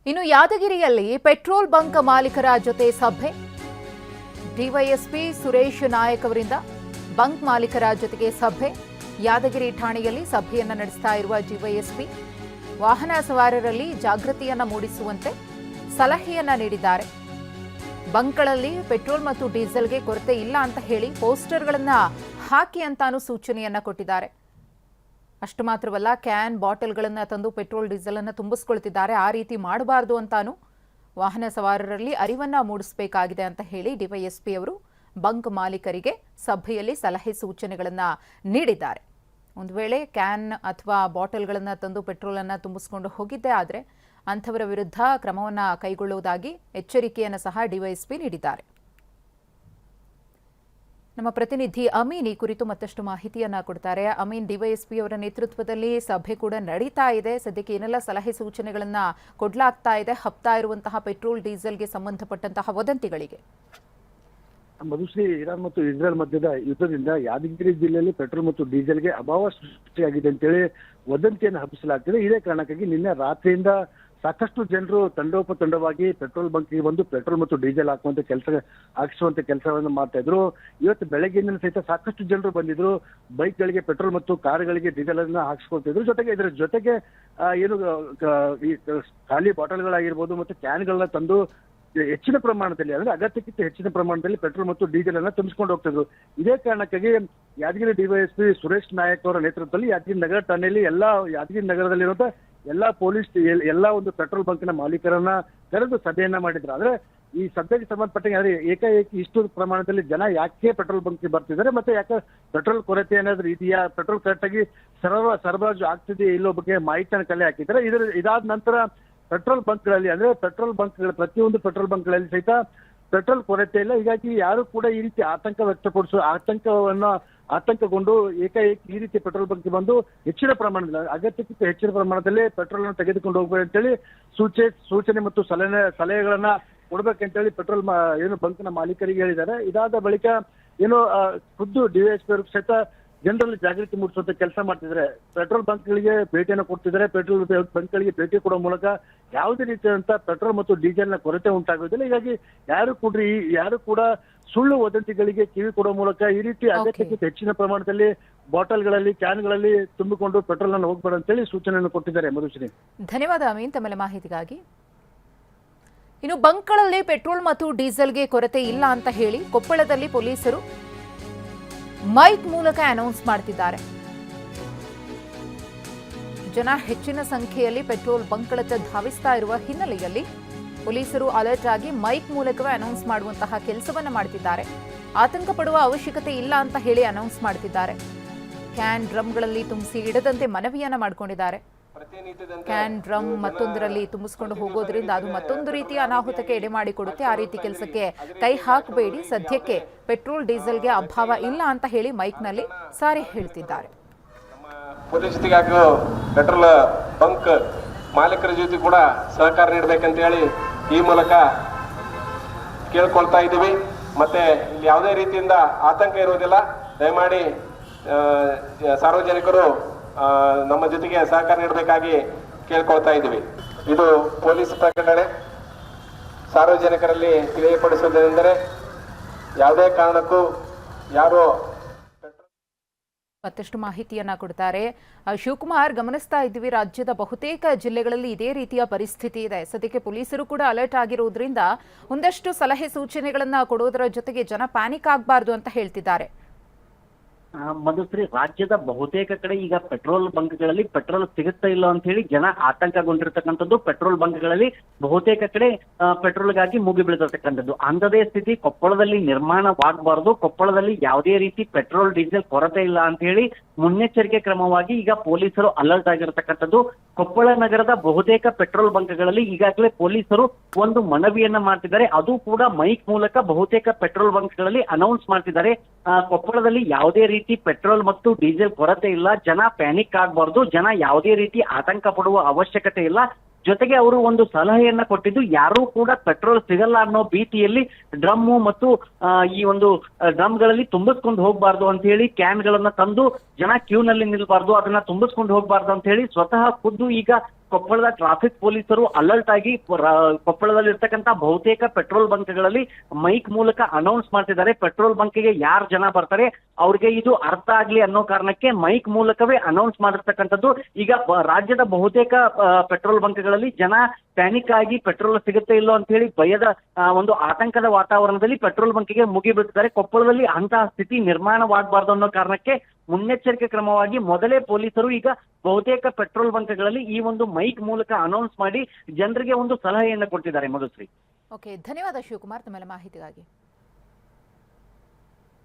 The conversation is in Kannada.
ಇನ್ನು ಯಾದಗಿರಿಯಲ್ಲಿ ಪೆಟ್ರೋಲ್ ಬಂಕ್ ಮಾಲೀಕರ ಜೊತೆ ಸಭೆ. ಡಿವೈಎಸ್ಪಿ ಸುರೇಶ್ ನಾಯಕ್ ಅವರಿಂದ ಬಂಕ್ ಮಾಲೀಕರ ಜೊತೆಗೆ ಸಭೆ. ಯಾದಗಿರಿ ಠಾಣೆಯಲ್ಲಿ ಸಭೆಯನ್ನು ನಡೆಸ್ತಾ ಇರುವ ಡಿವೈಎಸ್ಪಿ ವಾಹನ ಸವಾರರಲ್ಲಿ ಜಾಗೃತಿಯನ್ನು ಮೂಡಿಸುವಂತೆ ಸಲಹೆಯನ್ನ ನೀಡಿದ್ದಾರೆ. ಬಂಕ್ಗಳಲ್ಲಿ ಪೆಟ್ರೋಲ್ ಮತ್ತು ಡೀಸೆಲ್ಗೆ ಕೊರತೆ ಇಲ್ಲ ಅಂತ ಹೇಳಿ ಪೋಸ್ಟರ್ಗಳನ್ನು ಹಾಕಿ ಅಂತಾನೂ ಸೂಚನೆಯನ್ನ ಕೊಟ್ಟಿದ್ದಾರೆ. ಅಷ್ಟು ಮಾತ್ರವಲ್ಲ, ಕ್ಯಾನ್ ಬಾಟಲ್ಗಳನ್ನು ತಂದು ಪೆಟ್ರೋಲ್ ಡೀಸೆಲ್ ಅನ್ನು ತುಂಬಿಸ್ಕೊಳ್ತಿದ್ದಾರೆ. ಆ ರೀತಿ ಮಾಡಬಾರದು ಅಂತಾನೂ ವಾಹನ ಸವಾರರಲ್ಲಿ ಅರಿವನ್ನ ಮೂಡಿಸಬೇಕಾಗಿದೆ ಅಂತ ಹೇಳಿ ಡಿವೈಎಸ್ಪಿ ಅವರು ಬಂಕ್ ಮಾಲೀಕರಿಗೆ ಸಭೆಯಲ್ಲಿ ಸಲಹೆ ಸೂಚನೆಗಳನ್ನು ನೀಡಿದ್ದಾರೆ. ಒಂದು ವೇಳೆ ಕ್ಯಾನ್ ಅಥವಾ ಬಾಟಲ್ಗಳನ್ನು ತಂದು ಪೆಟ್ರೋಲನ್ನು ತುಂಬಿಸ್ಕೊಂಡು ಹೋಗಿದ್ದೇ ಆದರೆ ಅಂಥವರ ವಿರುದ್ಧ ಕ್ರಮವನ್ನು ಕೈಗೊಳ್ಳುವುದಾಗಿ ಎಚ್ಚರಿಕೆಯನ್ನು ಸಹ ಡಿವೈಎಸ್ಪಿ ನೀಡಿದ್ದಾರೆ. ನಮ್ಮ ಪ್ರತಿನಿಧಿ ಅಮೀನ್ ಈ ಕುರಿತು ಮತ್ತಷ್ಟು ಮಾಹಿತಿಯನ್ನ ಕೊಡ್ತಾರೆ. ಅಮೀನ್, ಡಿವೈಎಸ್ಪಿ ಅವರ ನೇತೃತ್ವದಲ್ಲಿ ಸಭೆ ಕೂಡ ನಡೀತಾ ಇದೆ. ಸದ್ಯಕ್ಕೆ ಏನೆಲ್ಲ ಸಲಹೆ ಸೂಚನೆಗಳನ್ನ ಕೊಡಲಾಗ್ತಾ ಇದೆ ಹಬ್ತಾ ಇರುವಂತಹ ಪೆಟ್ರೋಲ್ ಡೀಸೆಲ್ಗೆ ಸಂಬಂಧಪಟ್ಟಂತಹ ವದಂತಿಗಳಿಗೆ? ಮಧುಶ್ರೀ, ಇರಾನ್ ಮತ್ತು ಇಸ್ರೇಲ್ ಮಧ್ಯದ ಯುದ್ಧದಿಂದ ಯಾದಗಿರಿ ಜಿಲ್ಲೆಯಲ್ಲಿ ಪೆಟ್ರೋಲ್ ಮತ್ತು ಡೀಸೆಲ್ಗೆ ಅಭಾವ ಸೃಷ್ಟಿಯಾಗಿದೆ ಅಂತೇಳಿ ವದಂತಿಯನ್ನು ಹಬ್ಬಿಸಲಾಗ್ತಿದೆ. ಇದೇ ಕಾರಣಕ್ಕಾಗಿ ನಿನ್ನೆ ರಾತ್ರಿಯಿಂದ ಸಾಕಷ್ಟು ಜನರು ತಂಡೋಪತಂಡವಾಗಿ ಪೆಟ್ರೋಲ್ ಬಂಕ್ಗೆ ಬಂದು ಪೆಟ್ರೋಲ್ ಮತ್ತು ಡೀಸೆಲ್ ಹಾಕಿಸುವಂತ ಕೆಲಸವನ್ನು ಮಾಡ್ತಾ ಇದ್ರು. ಇವತ್ತು ಬೆಳಗ್ಗೆಯಿಂದ ಸಹಿತ ಸಾಕಷ್ಟು ಜನರು ಬಂದಿದ್ರು. ಬೈಕ್ಗಳಿಗೆ ಪೆಟ್ರೋಲ್ ಮತ್ತು ಕಾರುಗಳಿಗೆ ಡೀಸೆಲ್ ಅನ್ನ ಹಾಕಿಸ್ಕೊಳ್ತಿದ್ರು. ಜೊತೆಗೆ ಇದರ ಜೊತೆಗೆ ಏನು ಖಾಲಿ ಬಾಟಲ್ಗಳಾಗಿರ್ಬೋದು ಮತ್ತು ಕ್ಯಾನ್ಗಳನ್ನ ತಂದು ಹೆಚ್ಚಿನ ಪ್ರಮಾಣದಲ್ಲಿ, ಅಂದ್ರೆ ಅಗತ್ಯಕ್ಕಿಂತ ಹೆಚ್ಚಿನ ಪ್ರಮಾಣದಲ್ಲಿ ಪೆಟ್ರೋಲ್ ಮತ್ತು ಡೀಸೆಲ್ ಅನ್ನ ತುಂಬಿಸ್ಕೊಂಡು ಹೋಗ್ತಿದ್ರು. ಇದೇ ಕಾರಣಕ್ಕಾಗಿ ಯಾದಗಿರಿ ಡಿವೈಎಸ್ಪಿ ಸುರೇಶ್ ನಾಯಕ್ ಅವರ ನೇತೃತ್ವದಲ್ಲಿ ಯಾದಗಿರಿ ನಗರ ಠಾಣೆಯಲ್ಲಿ ಯಾದಗಿರಿ ನಗರದಲ್ಲಿರುವಂತಹ ಎಲ್ಲಾ ಪೊಲೀಸ್ ಎಲ್ಲಾ ಒಂದು ಪೆಟ್ರೋಲ್ ಬಂಕ್ನ ಮಾಲೀಕರನ್ನ ಕರೆದು ಸಭೆಯನ್ನ ಮಾಡಿದ್ರು. ಆದ್ರೆ ಈ ಸಭೆಗೆ ಸಂಬಂಧಪಟ್ಟಂಗೆ ಏಕಾಏಕಿ ಇಷ್ಟು ಪ್ರಮಾಣದಲ್ಲಿ ಜನ ಯಾಕೆ ಪೆಟ್ರೋಲ್ ಬಂಕ್ಗೆ ಬರ್ತಿದ್ದಾರೆ, ಮತ್ತೆ ಯಾಕೆ ಪೆಟ್ರೋಲ್ ಕೊರತೆ ಏನಾದ್ರೂ ಇದೆಯಾ, ಪೆಟ್ರೋಲ್ ಕರೆಕ್ಟ್ ಆಗಿ ಸರಬರಾಜು ಆಗ್ತಿದೆಯಾ ಇಲ್ಲೋ ಬಗ್ಗೆ ಮಾಹಿತಿಯನ್ನು ಕಲೆ ಹಾಕಿದ್ದಾರೆ. ಇದಾದ ನಂತರ ಪೆಟ್ರೋಲ್ ಬಂಕ್ಗಳಲ್ಲಿ, ಅಂದ್ರೆ ಪೆಟ್ರೋಲ್ ಬಂಕ್ಗಳ ಪ್ರತಿಯೊಂದು ಪೆಟ್ರೋಲ್ ಬಂಕ್ಗಳಲ್ಲಿ ಸಹಿತ ಪೆಟ್ರೋಲ್ ಕೊರತೆ ಇಲ್ಲ. ಹೀಗಾಗಿ ಯಾರು ಕೂಡ ಈ ರೀತಿ ಆತಂಕಗೊಂಡು ಏಕಾಏಕಿ ಈ ರೀತಿ ಪೆಟ್ರೋಲ್ ಬಂಕ್ಗೆ ಬಂದು ಹೆಚ್ಚಿನ ಪ್ರಮಾಣದಲ್ಲಿ, ಅಗತ್ಯಕ್ಕಿಂತ ಹೆಚ್ಚಿನ ಪ್ರಮಾಣದಲ್ಲಿ ಪೆಟ್ರೋಲ್ ಅನ್ನು ತೆಗೆದುಕೊಂಡು ಹೋಗ್ಬೇಕು ಅಂತೇಳಿ ಸೂಚನೆ ಮತ್ತು ಸಲಹೆಗಳನ್ನ ಕೊಡ್ಬೇಕಂತೇಳಿ ಪೆಟ್ರೋಲ್ ಏನು ಬಂಕ್ನ ಮಾಲೀಕರಿಗೆ ಹೇಳಿದ್ದಾರೆ. ಇದಾದ ಬಳಿಕ ಏನು ಖುದ್ದು ಡಿವೈಎಸ್ಪಿ ಅವರು ಸಹಿತ ಜನರಲ್ಲಿ ಜಾಗೃತಿ ಮೂಡಿಸುವಂತ ಕೆಲಸ ಮಾಡ್ತಿದ್ದಾರೆ. ಪೆಟ್ರೋಲ್ ಬಂಕ್ಗಳಿಗೆ ಭೇಟಿಯನ್ನು ಕೊಡ್ತಿದ್ದಾರೆ. ಪೆಟ್ರೋಲ್ ಬಂಕ್ಗಳಿಗೆ ಭೇಟಿ ಕೊಡುವ ಮೂಲಕ ಯಾವುದೇ ರೀತಿಯಾದಂತಹ ಪೆಟ್ರೋಲ್ ಮತ್ತು ಡೀಸೆಲ್ನ ಕೊರತೆ ಉಂಟಾಗುವುದಿಲ್ಲ. ಹೀಗಾಗಿ ಯಾರು ಕೂಡ ಸುಳ್ಳು ವದಂತಿಗಳಿಗೆ ಕಿವಿ ಕೊಡುವ ಮೂಲಕ ಈ ರೀತಿ ಅಗತ್ಯಕ್ಕಿಂತ ಹೆಚ್ಚಿನ ಪ್ರಮಾಣದಲ್ಲಿ ಬಾಟಲ್ಗಳಲ್ಲಿ, ಕ್ಯಾನ್ಗಳಲ್ಲಿ ತುಂಬಿಕೊಂಡು ಪೆಟ್ರೋಲ್ ಅನ್ನು ಹೋಗ್ಬೇಡ ಅಂತೇಳಿ ಸೂಚನೆಯನ್ನು ಕೊಟ್ಟಿದ್ದಾರೆ. ಮಧುಶ್ರೀ, ಧನ್ಯವಾದ ಅಮೀನ್ ತಮ್ಮ ಮಾಹಿತಿಗಾಗಿ. ಇನ್ನು ಬಂಕ್ಗಳಲ್ಲಿ ಪೆಟ್ರೋಲ್ ಮತ್ತು ಡೀಸೆಲ್ಗೆ ಕೊರತೆ ಇಲ್ಲ ಅಂತ ಹೇಳಿ ಕೊಪ್ಪಳದಲ್ಲಿ ಪೊಲೀಸರು ಮೈಕ್ ಮೂಲಕ ಅನೌನ್ಸ್ ಮಾಡ್ತಿದ್ದಾರೆ. ಜನ ಹೆಚ್ಚಿನ ಸಂಖ್ಯೆಯಲ್ಲಿ ಪೆಟ್ರೋಲ್ ಬಂಕ್ಗಳತ್ತ ಧಾವಿಸ್ತಾ ಇರುವ ಹಿನ್ನೆಲೆಯಲ್ಲಿ ಪೊಲೀಸರು ಅಲರ್ಟ್ ಆಗಿ ಮೈಕ್ ಮೂಲಕವೇ ಅನೌನ್ಸ್ ಮಾಡುವಂತಹ ಕೆಲಸವನ್ನ ಮಾಡ್ತಿದ್ದಾರೆ. ಆತಂಕ ಪಡುವ ಅವಶ್ಯಕತೆ ಇಲ್ಲ ಅಂತ ಹೇಳಿ ಅನೌನ್ಸ್ ಮಾಡ್ತಿದ್ದಾರೆ. ಕ್ಯಾನ್ ಡ್ರಮ್ಗಳಲ್ಲಿ ತುಂಬಿಸಿ ಇಡದಂತೆ ಮನವಿಯನ್ನ ಮಾಡಿಕೊಂಡಿದ್ದಾರೆ. ಕ್ಯಾನ್ ಡ್ರಮ್ ಮತ್ತೊಂದರಲ್ಲಿ ತುಂಬಿಸ್ಕೊಂಡು ಹೋಗೋದ್ರಿಂದ ಅದು ಮತ್ತೊಂದು ರೀತಿಯ ಅನಾಹುತಕ್ಕೆ ಎಡೆ ಮಾಡಿಕೊಡುತ್ತೆ. ಆ ರೀತಿ ಕೆಲಸಕ್ಕೆ ಕೈ ಹಾಕಬೇಡಿ, ಸದ್ಯಕ್ಕೆ ಪೆಟ್ರೋಲ್ ಡೀಸೆಲ್ಗೆ ಅಭಾವ ಇಲ್ಲ ಅಂತ ಹೇಳಿ ಮೈಕ್ನಲ್ಲಿ ಸಾರಿ ಹೇಳ್ತಿದ್ದಾರೆ. ಪೊಲೀಸ್ ಜೊತೆಗಾಗೂ ಪೆಟ್ರೋಲ್ ಬಂಕ್ ಮಾಲೀಕರ ಜೊತೆ ಕೂಡ ಸಹಕಾರ ನೀಡಬೇಕಂತ ಹೇಳಿ ಈ ಮೂಲಕ ಕೇಳ್ಕೊಳ್ತಾ ಇದ್ದೀವಿ. ಮತ್ತೆ ಇಲ್ಲಿ ಯಾವುದೇ ರೀತಿಯಿಂದ ಆತಂಕ ಇರುವುದಿಲ್ಲ. ದಯಮಾಡಿ ಸಾರ್ವಜನಿಕರು ನಮ್ಮ ಜೊತೆಗೆ ಸಹಕಾರ ನೀಡಬೇಕಾಗಿ ಕೇಳ್ಕೊಳ್ತಾ ಇದ್ದೀವಿ. ಇದು ಪೊಲೀಸ್ ಪ್ರಕಟಣೆ. ಸಾರ್ವಜನಿಕರಲ್ಲಿ ತಿಳಿಯಪಡಿಸುವುದೆಂದರೆ ಯಾವುದೇ ಕಾರಣಕ್ಕೂ ಯಾರು ಮತ್ತಷ್ಟು ಮಾಹಿತಿಯನ್ನ ಕೊಡ್ತಾರೆ. ಶಿವಕುಮಾರ್, ಗಮನಿಸ್ತಾ ಇದ್ದೀವಿ ರಾಜ್ಯದ ಬಹುತೇಕ ಜಿಲ್ಲೆಗಳಲ್ಲಿ ಇದೇ ರೀತಿಯ ಪರಿಸ್ಥಿತಿ ಇದೆ. ಸದ್ಯಕ್ಕೆ ಪೊಲೀಸರು ಕೂಡ ಅಲರ್ಟ್ ಆಗಿರುವುದರಿಂದ ಒಂದಷ್ಟು ಸಲಹೆ ಸೂಚನೆಗಳನ್ನ ಕೊಡೋದರ ಜೊತೆಗೆ ಜನ ಪ್ಯಾನಿಕ್ ಆಗಬಾರ್ದು ಅಂತ ಹೇಳ್ತಿದ್ದಾರೆ. ಮಧುಶ್ರೀ, ರಾಜ್ಯದ ಬಹುತೇಕ ಕಡೆ ಈಗ ಪೆಟ್ರೋಲ್ ಬಂಕ್ಗಳಲ್ಲಿ ಪೆಟ್ರೋಲ್ ಸಿಗುತ್ತಾ ಇಲ್ಲ ಅಂತ ಹೇಳಿ ಜನ ಆತಂಕಗೊಂಡಿರ್ತಕ್ಕಂಥದ್ದು. ಪೆಟ್ರೋಲ್ ಬಂಕ್ಗಳಲ್ಲಿ ಬಹುತೇಕ ಕಡೆ ಪೆಟ್ರೋಲ್ಗಾಗಿ ಮುಗಿ ಬೀಳತಕ್ಕಂಥದ್ದು. ಅಂಥದೇ ಸ್ಥಿತಿ ಕೊಪ್ಪಳದಲ್ಲಿ ನಿರ್ಮಾಣವಾಗಬಾರದು. ಕೊಪ್ಪಳದಲ್ಲಿ ಯಾವುದೇ ರೀತಿ ಪೆಟ್ರೋಲ್ ಡೀಸೆಲ್ ಕೊರತೆ ಇಲ್ಲ ಅಂತ ಹೇಳಿ ಮುನ್ನೆಚ್ಚರಿಕೆ ಕ್ರಮವಾಗಿ ಈಗ ಪೊಲೀಸರು ಅಲರ್ಟ್ ಆಗಿರತಕ್ಕಂಥದ್ದು. ಕೊಪ್ಪಳ ನಗರದ ಬಹುತೇಕ ಪೆಟ್ರೋಲ್ ಬಂಕ್ಗಳಲ್ಲಿ ಈಗಾಗಲೇ ಪೊಲೀಸರು ಒಂದು ಮನವಿಯನ್ನ ಮಾಡ್ತಿದ್ದಾರೆ. ಅದು ಕೂಡ ಮೈಕ್ ಮೂಲಕ ಬಹುತೇಕ ಪೆಟ್ರೋಲ್ ಬಂಕ್ಗಳಲ್ಲಿ ಅನೌನ್ಸ್ ಮಾಡ್ತಿದ್ದಾರೆ. ಕೊಪ್ಪಳದಲ್ಲಿ ಯಾವುದೇ ರೀತಿ ಪೆಟ್ರೋಲ್ ಮತ್ತು ಡೀಸೆಲ್ ಕೊರತೆ ಇಲ್ಲ, ಜನ ಪ್ಯಾನಿಕ್ ಆಗಬಾರ್ದು, ಜನ ಯಾವುದೇ ರೀತಿ ಆತಂಕ ಪಡುವ ಅವಶ್ಯಕತೆ ಇಲ್ಲ. ಜೊತೆಗೆ ಅವರು ಒಂದು ಸಲಹೆಯನ್ನ ಕೊಟ್ಟಿದ್ದು, ಯಾರೂ ಕೂಡ ಪೆಟ್ರೋಲ್ ಸಿಗಲ್ಲ ಅನ್ನೋ ಭೀತಿಯಲ್ಲಿ ಡ್ರಮ್ಮು ಮತ್ತು ಈ ಒಂದು ಡ್ರಮ್ಗಳಲ್ಲಿ ತುಂಬಿಸ್ಕೊಂಡು ಹೋಗ್ಬಾರ್ದು ಅಂತ ಹೇಳಿ ಕ್ಯಾನ್ಗಳನ್ನ ತಂದು ಜನ ಕ್ಯೂನಲ್ಲಿ ನಿಲ್ಬಾರ್ದು, ಅದನ್ನ ತುಂಬಿಸ್ಕೊಂಡು ಹೋಗ್ಬಾರ್ದು ಅಂತ ಹೇಳಿ ಸ್ವತಃ ಖುದ್ದು ಈಗ ಕೊಪ್ಪಳದ ಟ್ರಾಫಿಕ್ ಪೊಲೀಸರು ಅಲರ್ಟ್ ಆಗಿ ಕೊಪ್ಪಳದಲ್ಲಿ ಇರ್ತಕ್ಕಂಥ ಬಹುತೇಕ ಪೆಟ್ರೋಲ್ ಬಂಕ್ಗಳಲ್ಲಿ ಮೈಕ್ ಮೂಲಕ ಅನೌನ್ಸ್ ಮಾಡ್ತಿದ್ದಾರೆ. ಪೆಟ್ರೋಲ್ ಬಂಕ್ಗೆ ಯಾರು ಜನ ಬರ್ತಾರೆ ಅವ್ರಿಗೆ ಇದು ಅರ್ಥ ಆಗ್ಲಿ ಅನ್ನೋ ಕಾರಣಕ್ಕೆ ಮೈಕ್ ಮೂಲಕವೇ ಅನೌನ್ಸ್ ಮಾಡಿರ್ತಕ್ಕಂಥದ್ದು. ಈಗ ರಾಜ್ಯದ ಬಹುತೇಕ ಪೆಟ್ರೋಲ್ ಬಂಕ್ಗಳಲ್ಲಿ ಜನ ಪ್ಯಾನಿಕ್ ಆಗಿ ಪೆಟ್ರೋಲ್ ಸಿಗುತ್ತೆ ಇಲ್ಲೋ ಅಂತ ಹೇಳಿ ಭಯದ ಒಂದು ಆತಂಕದ ವಾತಾವರಣದಲ್ಲಿ ಪೆಟ್ರೋಲ್ ಬಂಕ್ಗೆ ಮುಗಿ ಬೀಳ್ತಿದ್ದಾರೆ. ಕೊಪ್ಪಳದಲ್ಲಿ ಅಂತಹ ಸ್ಥಿತಿ ನಿರ್ಮಾಣವಾಗಬಾರ್ದು ಅನ್ನೋ ಕಾರಣಕ್ಕೆ ಮುನ್ನೆಚ್ಚರಿಕೆ ಕ್ರಮವಾಗಿ ಮೊದಲೇ ಪೊಲೀಸರು ಈಗ ಬಹುತೇಕ ಪೆಟ್ರೋಲ್ ಬಂಕ್ಗಳಲ್ಲಿ ಈ ಒಂದು ಮೈಕ್ ಮೂಲಕ ಅನೌನ್ಸ್ ಮಾಡಿ ಜನರಿಗೆ ಒಂದು ಸಲಹೆಯನ್ನು ಕೊಟ್ಟಿದ್ದಾರೆ. ಮಧುಶ್ರೀ, ಓಕೆ, ಧನ್ಯವಾದ ಶಿವಕುಮಾರ್ ತಮ್ಮೆಲ್ಲ ಮಾಹಿತಿಗಾಗಿ.